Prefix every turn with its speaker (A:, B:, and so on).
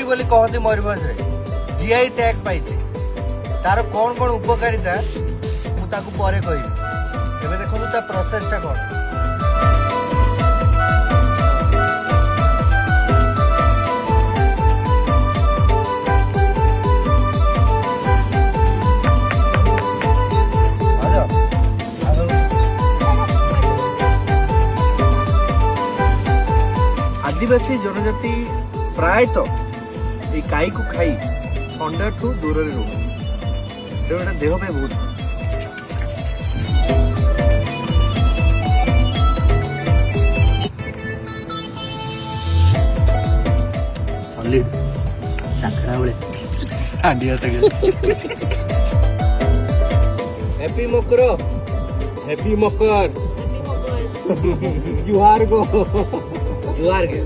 A: बोली कहते Mayurbhanj GI tag पाई तार कौन कौन उपकारिता मुझे पर कह देखो ता प्रोसेसटा कौन आदिवासी जनजाति प्रायतः ये काई को खाई ठंडा ठू दूर रोग देह में बहुत सॉलिड चाखड़ा बड़े हैप्पी मकर जुहार गो जुहार के